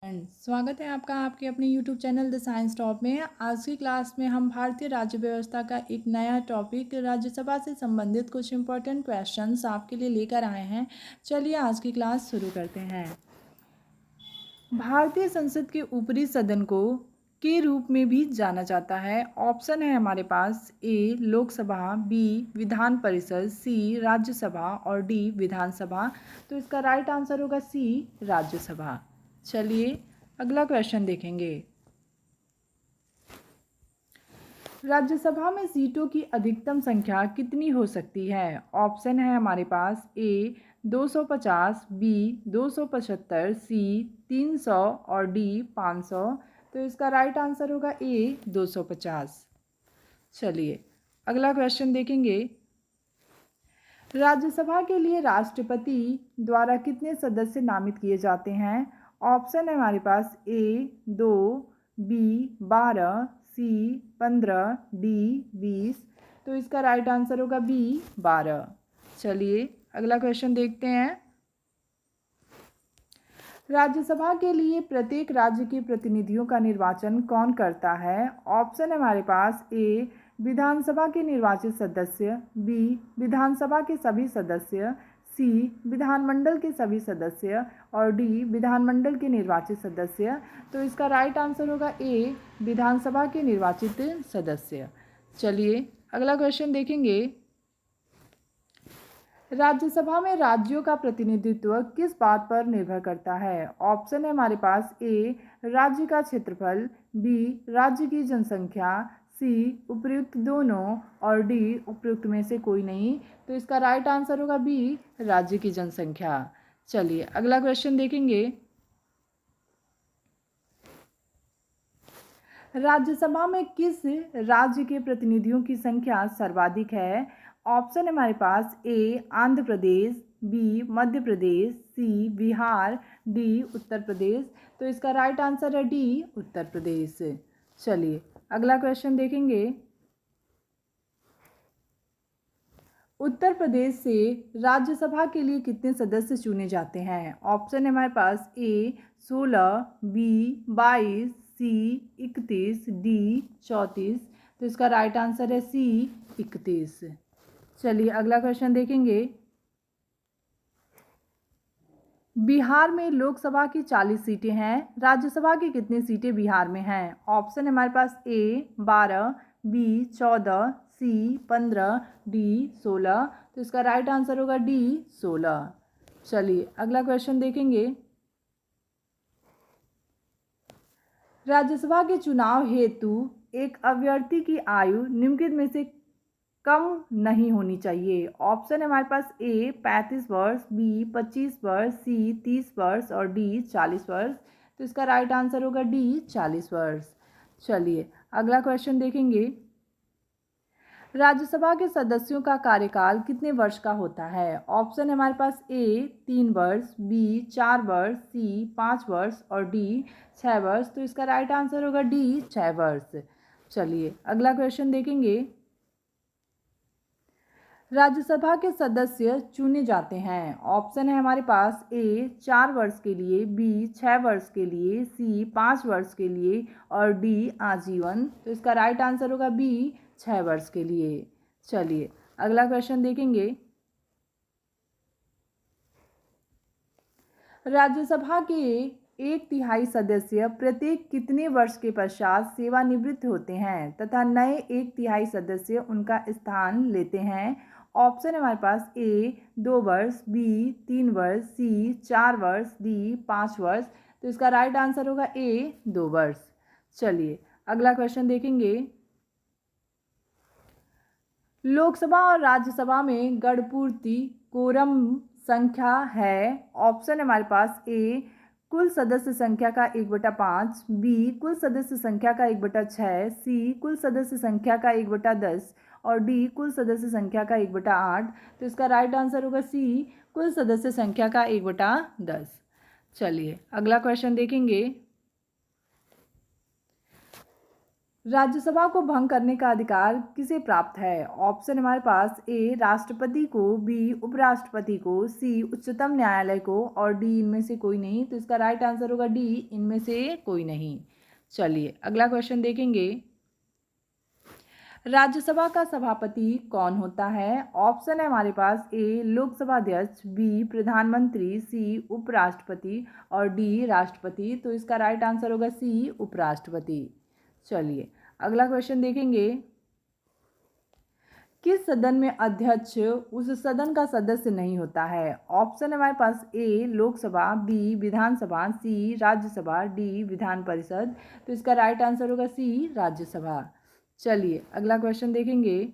स्वागत है आपका आपके अपने YouTube channel the science top में। आज की क्लास में हम भारतीय राज्य व्यवस्था का एक नया टॉपिक राज्यसभा से संबंधित कुछ इम्पोर्टेंट क्वेश्चंस आपके लिए लेकर आए हैं। चलिए आज की क्लास शुरू करते हैं। भारतीय संसद के ऊपरी सदन को के रूप में भी जाना जाता है। ऑप्शन है हमारे पास ए लोकसभा, बी विधान परिषद, सी राज्यसभा और डी विधानसभा। तो इसका राइट आंसर होगा सी राज्यसभा। चलिए अगला क्वेश्चन देखेंगे। राज्यसभा में सीटों की अधिकतम संख्या कितनी हो सकती है? ऑप्शन है हमारे पास ए 250, बी 275, सी 300 और डी 500। तो इसका राइट आंसर होगा ए 250। चलिए अगला क्वेश्चन देखेंगे। राज्यसभा के लिए राष्ट्रपति द्वारा कितने सदस्य नामित किए जाते हैं? ऑप्शन है हमारे पास ए 2, बी 12, सी 15, डी 20। तो इसका राइट आंसर होगा बी 12। चलिए अगला क्वेश्चन देखते हैं। राज्यसभा के लिए प्रत्येक राज्य के प्रतिनिधियों का निर्वाचन कौन करता है? ऑप्शन है हमारे पास ए विधानसभा के निर्वाचित सदस्य, बी विधानसभा के सभी सदस्य, सी विधानमंडल के सभी सदस्य और डी विधानमंडल के निर्वाचित सदस्य। तो इसका राइट आंसर होगा ए विधानसभा के निर्वाचित सदस्य। चलिए अगला क्वेश्चन देखेंगे। राज्यसभा में राज्यों का प्रतिनिधित्व किस बात पर निर्भर करता है? ऑप्शन है हमारे पास ए राज्य का क्षेत्रफल, बी राज्य की जनसंख्या, सी उपयुक्त दोनों और डी उपयुक्त में से कोई नहीं। तो इसका राइट आंसर होगा बी राज्य की जनसंख्या। चलिए अगला क्वेश्चन देखेंगे। राज्यसभा में किस राज्य के प्रतिनिधियों की संख्या सर्वाधिक है? ऑप्शन है हमारे पास ए आंध्र प्रदेश, बी मध्य प्रदेश, सी बिहार, डी उत्तर प्रदेश। तो इसका राइट आंसर है डी उत्तर प्रदेश। चलिए अगला क्वेश्चन देखेंगे। उत्तर प्रदेश से राज्यसभा के लिए कितने सदस्य चुने जाते हैं? ऑप्शन है हमारे पास ए 16, बी 22, सी 31, डी 34। तो इसका राइट आंसर है सी 31। चलिए अगला क्वेश्चन देखेंगे। बिहार में लोकसभा की 40 सीटें हैं, राज्यसभा की कितनी सीटें बिहार में हैं? ऑप्शन है हमारे पास ए 12, बी 14, सी 15, डी 16। तो इसका राइट आंसर होगा डी 16। चलिए अगला क्वेश्चन देखेंगे। राज्यसभा के चुनाव हेतु एक अभ्यर्थी की आयु निम्नलिखित में से कम नहीं होनी चाहिए। ऑप्शन है हमारे पास ए 35 वर्ष, बी 25 वर्ष, सी 30 वर्ष और डी 40 वर्ष। तो इसका राइट आंसर होगा डी 40 वर्ष। चलिए अगला क्वेश्चन देखेंगे। राज्यसभा के सदस्यों का कार्यकाल कितने वर्ष का होता है? ऑप्शन है हमारे पास ए 3 वर्ष, बी 4 वर्ष, सी 5 वर्ष और डी 6 वर्ष। तो इसका राइट आंसर होगा डी 6 वर्ष। चलिए अगला क्वेश्चन देखेंगे। राज्यसभा के सदस्य चुने जाते हैं। ऑप्शन है हमारे पास ए 4 वर्ष के लिए, बी 6 वर्ष के लिए, सी 5 वर्ष के लिए और डी आजीवन। तो इसका राइट आंसर होगा बी 6 वर्ष के लिए। चलिए अगला क्वेश्चन देखेंगे। राज्यसभा के 1/3 सदस्य प्रत्येक कितने वर्ष के पश्चात सेवानिवृत्त होते हैं तथा नए 1/3 सदस्य उनका स्थान लेते हैं? ऑप्शन है हमारे पास ए 2 वर्ष, बी 3 वर्ष, सी 4 वर्ष, डी 5 वर्ष। तो इसका राइट आंसर होगा ए 2 वर्ष। चलिए अगला क्वेश्चन देखेंगे। लोकसभा और राज्यसभा में गणपूर्ति कोरम संख्या है। ऑप्शन है हमारे पास ए कुल सदस्य संख्या का 1/5, बी कुल सदस्य संख्या का 1/6, सी कुल सदस्य संख्या का 1/10 और डी कुल सदस्य संख्या का 1/8। तो इसका राइट आंसर होगा सी कुल सदस्य संख्या का 1/10। चलिए अगला क्वेश्चन देखेंगे। राज्यसभा को भंग करने का अधिकार किसे प्राप्त है? ऑप्शन हमारे पास ए राष्ट्रपति को, बी उपराष्ट्रपति को, सी उच्चतम न्यायालय को और डी इनमें से कोई नहीं। तो इसका राइट आंसर होगा डी, इनमें से कोई नहीं। चलिए अगला क्वेश्चन देखेंगे। राज्यसभा का सभापति कौन होता है? ऑप्शन है हमारे पास ए लोकसभा अध्यक्ष, बी प्रधानमंत्री, सी उपराष्ट्रपति और डी राष्ट्रपति। तो इसका राइट आंसर होगा सी उपराष्ट्रपति। चलिए अगला क्वेश्चन देखेंगे। किस सदन में अध्यक्ष उस सदन का सदस्य नहीं होता है? ऑप्शन है हमारे पास ए लोकसभा, बी विधानसभा, सी राज्यसभा, डी विधान परिषद। तो इसका राइट आंसर होगा सी राज्यसभा। चलिए अगला क्वेश्चन देखेंगे।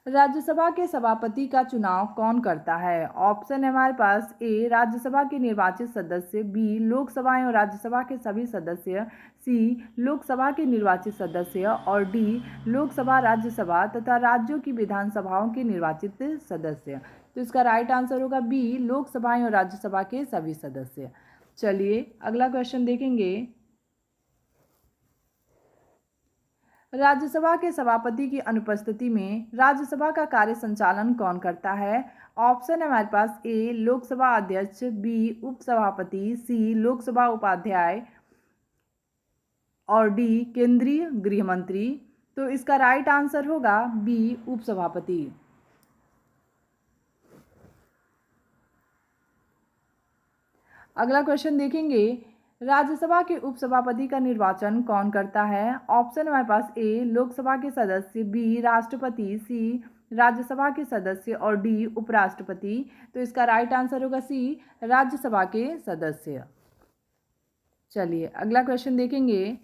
राज्यसभा के सभापति का चुनाव कौन करता है? ऑप्शन है हमारे पास ए राज्यसभा के निर्वाचित सदस्य, बी लोकसभा एवं राज्यसभा के सभी सदस्य, सी लोकसभा के निर्वाचित सदस्य और डी लोकसभा, राज्यसभा तथा राज्यों की विधानसभाओं के निर्वाचित सदस्य। तो इसका राइट आंसर होगा बी लोकसभा एवं राज्यसभा के सभी सदस्य। चलिए अगला क्वेश्चन देखेंगे। राज्यसभा के सभापति की अनुपस्थिति में राज्यसभा का कार्य संचालन कौन करता है? ऑप्शन है हमारे पास ए लोकसभा अध्यक्ष, बी उपसभापति, सी लोकसभा उपाध्याय और डी केंद्रीय गृह मंत्री। तो इसका राइट आंसर होगा बी उपसभापति। अगला क्वेश्चन देखेंगे। राज्यसभा के उपसभापति का निर्वाचन कौन करता है? ऑप्शन हमारे पास ए लोकसभा के सदस्य, बी राष्ट्रपति, सी राज्यसभा के सदस्य और डी उपराष्ट्रपति। तो इसका राइट आंसर होगा सी राज्यसभा के सदस्य। चलिए अगला क्वेश्चन देखेंगे।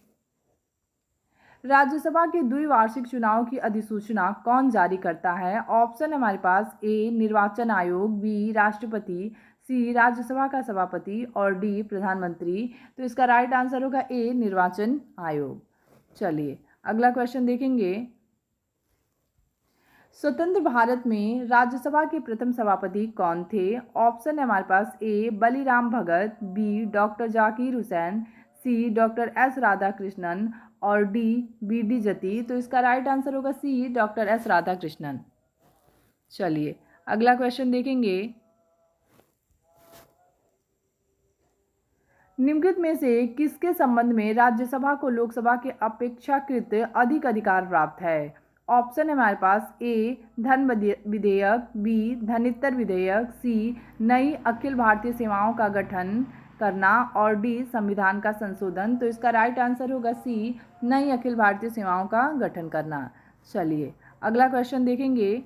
राज्यसभा के द्विवार्षिक चुनाव की अधिसूचना कौन जारी करता है? ऑप्शन है हमारे पास ए निर्वाचन आयोग, बी राष्ट्रपति, सी राज्यसभा का सभापति और डी प्रधानमंत्री। तो इसका राइट आंसर होगा ए निर्वाचन आयोग। चलिए अगला क्वेश्चन देखेंगे। स्वतंत्र भारत में राज्यसभा के प्रथम सभापति कौन थे? ऑप्शन है हमारे पास ए बलिराम भगत, बी डॉक्टर जाकिर हुसैन, सी डॉक्टर एस राधाकृष्णन और डी बी डी जती। तो इसका राइट आंसर होगा सी डॉक्टर एस राधाकृष्णन। चलिए अगला क्वेश्चन देखेंगे। निम्नलिखित में से किसके संबंध में राज्यसभा को लोकसभा के अपेक्षाकृत अधिक अधिकार प्राप्त है? ऑप्शन है हमारे पास ए धन विधेयक, बी धनित्तर विधेयक, सी नई अखिल भारतीय सेवाओं का गठन करना और डी संविधान का संशोधन। तो इसका राइट आंसर होगा सी नई अखिल भारतीय सेवाओं का गठन करना। चलिए अगला क्वेश्चन देखेंगे।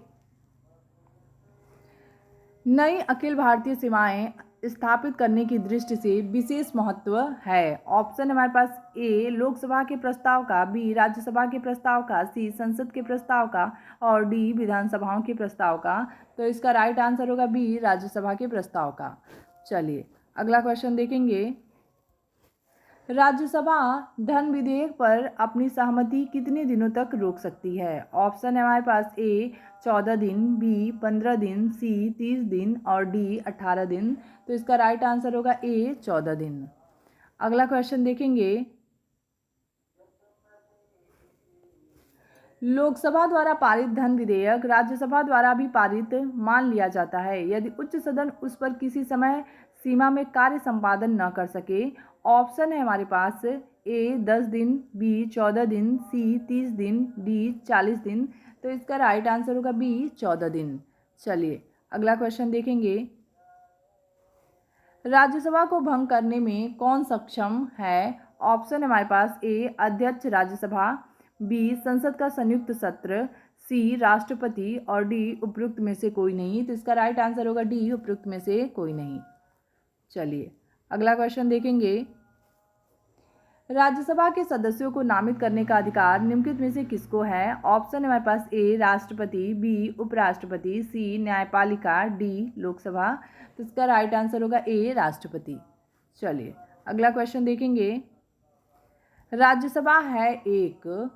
नई अखिल भारतीय सेवाएं स्थापित करने की दृष्टि से विशेष महत्व है। ऑप्शन हमारे पास ए लोकसभा के प्रस्ताव का, बी राज्यसभा के प्रस्ताव का, सी संसद के प्रस्ताव का और डी विधानसभाओं के प्रस्ताव का। तो इसका राइट आंसर होगा बी राज्यसभा के प्रस्ताव का। चलिए अगला क्वेश्चन देखेंगे। राज्यसभा धन विधेयक पर अपनी सहमति कितने दिनों तक रोक सकती है? ऑप्शन है हमारे पास ए 14 दिन, बी 15 दिन, सी 30 दिन और डी 18 दिन। तो इसका राइट आंसर होगा ए 14 दिन। अगला क्वेश्चन देखेंगे। लोकसभा द्वारा पारित धन विधेयक राज्यसभा द्वारा भी पारित मान लिया जाता है यदि उच्च सदन उस पर किसी समय सीमा में कार्य संपादन न कर सके। ऑप्शन है हमारे पास ए 10 दिन, बी 14 दिन, सी 30 दिन, डी 40 दिन। तो इसका राइट आंसर होगा बी 14 दिन। चलिए अगला क्वेश्चन देखेंगे। राज्यसभा को भंग करने में कौन सक्षम है? ऑप्शन है हमारे पास ए अध्यक्ष राज्यसभा, बी संसद का संयुक्त सत्र, सी राष्ट्रपति और डी उपयुक्त में से कोई नहीं। तो इसका राइट आंसर होगा डी उपयुक्त में से कोई नहीं। चलिए अगला क्वेश्चन देखेंगे। राज्यसभा के सदस्यों को नामित करने का अधिकार निम्नलिखित में से किसको है? ऑप्शन है हमारे पास ए राष्ट्रपति, बी उपराष्ट्रपति, सी न्यायपालिका, डी लोकसभा। तो इसका राइट आंसर होगा ए राष्ट्रपति। चलिए अगला क्वेश्चन देखेंगे। राज्यसभा है एक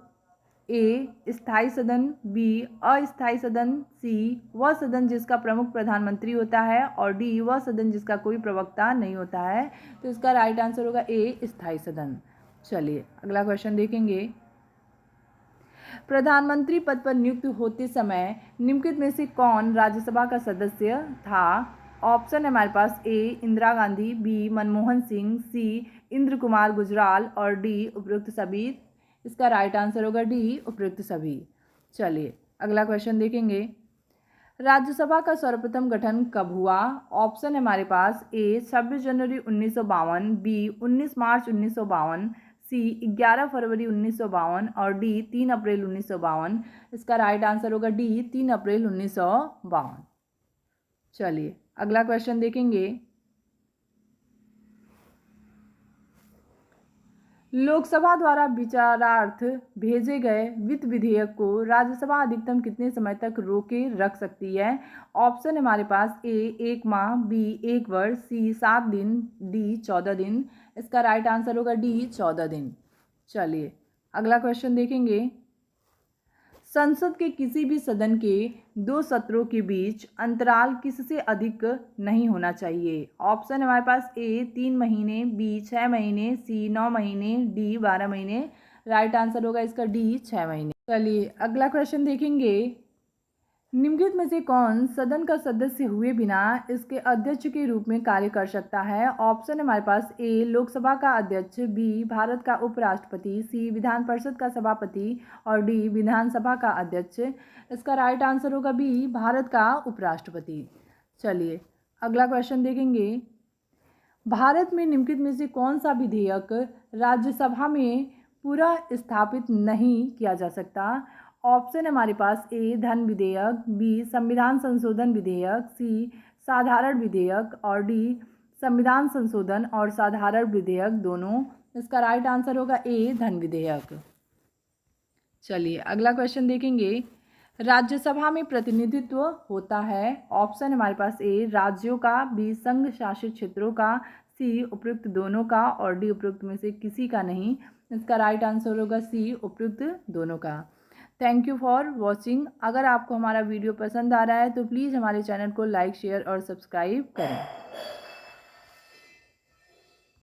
ए स्थायी सदन, बी अस्थायी सदन, सी वह सदन जिसका प्रमुख प्रधानमंत्री होता है और डी वह सदन जिसका कोई प्रवक्ता नहीं होता है। तो इसका राइट आंसर होगा ए स्थायी सदन। चलिए अगला क्वेश्चन देखेंगे। प्रधानमंत्री पद पर नियुक्त होते समय निम्नलिखित में से कौन राज्यसभा का सदस्य था? ऑप्शन है हमारे पास ए इंदिरा गांधी, बी मनमोहन सिंह, सी इंद्र कुमार गुजराल और डी उपरोक्त सभी। इसका राइट आंसर होगा डी उपरोक्त सभी। चलिए अगला क्वेश्चन देखेंगे। राज्यसभा का सर्वप्रथम गठन कब हुआ? ऑप्शन है हमारे पास ए 26 जनवरी 1952, बी 19 मार्च 1952, सी 11 फरवरी 1952 और डी 3 अप्रैल 1952। इसका राइट आंसर होगा डी 3 अप्रैल 1952। चलिए अगला क्वेश्चन देखेंगे। लोकसभा द्वारा विचारार्थ भेजे गए वित्त विधेयक को राज्यसभा अधिकतम कितने समय तक रोके रख सकती है? ऑप्शन हमारे पास ए 1 माह, बी 1 वर्ष, सी 7 दिन, डी 14 दिन। इसका राइट आंसर होगा डी 14 दिन। चलिए अगला क्वेश्चन देखेंगे। संसद के किसी भी सदन के 2 सत्रों के बीच अंतराल किससे अधिक नहीं होना चाहिए? ऑप्शन हमारे पास ए 3 महीने, बी 6 महीने, सी 9 महीने, डी 12 महीने। राइट आंसर होगा इसका डी 6 महीने। चलिए अगला क्वेश्चन देखेंगे। निम्नलिखित में से कौन सदन का सदस्य हुए बिना इसके अध्यक्ष के रूप में कार्य कर सकता है? ऑप्शन है हमारे पास ए लोकसभा का अध्यक्ष, बी भारत का उपराष्ट्रपति, सी विधान परिषद का सभापति और डी विधानसभा का अध्यक्ष। इसका राइट आंसर होगा बी भारत का उपराष्ट्रपति। चलिए अगला क्वेश्चन देखेंगे। भारत में निम्नलिखित में से कौन सा विधेयक राज्यसभा में पूरा स्थापित नहीं किया जा सकता? ऑप्शन हमारे पास ए धन विधेयक, बी संविधान संशोधन विधेयक, सी साधारण विधेयक और डी संविधान संशोधन और साधारण विधेयक दोनों। इसका राइट आंसर होगा ए धन विधेयक। चलिए अगला क्वेश्चन देखेंगे। राज्यसभा में प्रतिनिधित्व होता है। ऑप्शन हमारे पास ए राज्यों का, बी संघ शासित क्षेत्रों का, सी उपयुक्त दोनों का और डी उपयुक्त में से किसी का नहीं। इसका राइट आंसर होगा सी उपयुक्त दोनों का। Thank you for watching. अगर आपको हमारा वीडियो पसंद आ रहा है तो प्लीज़ हमारे चैनल को लाइक, शेयर और सब्सक्राइब करें।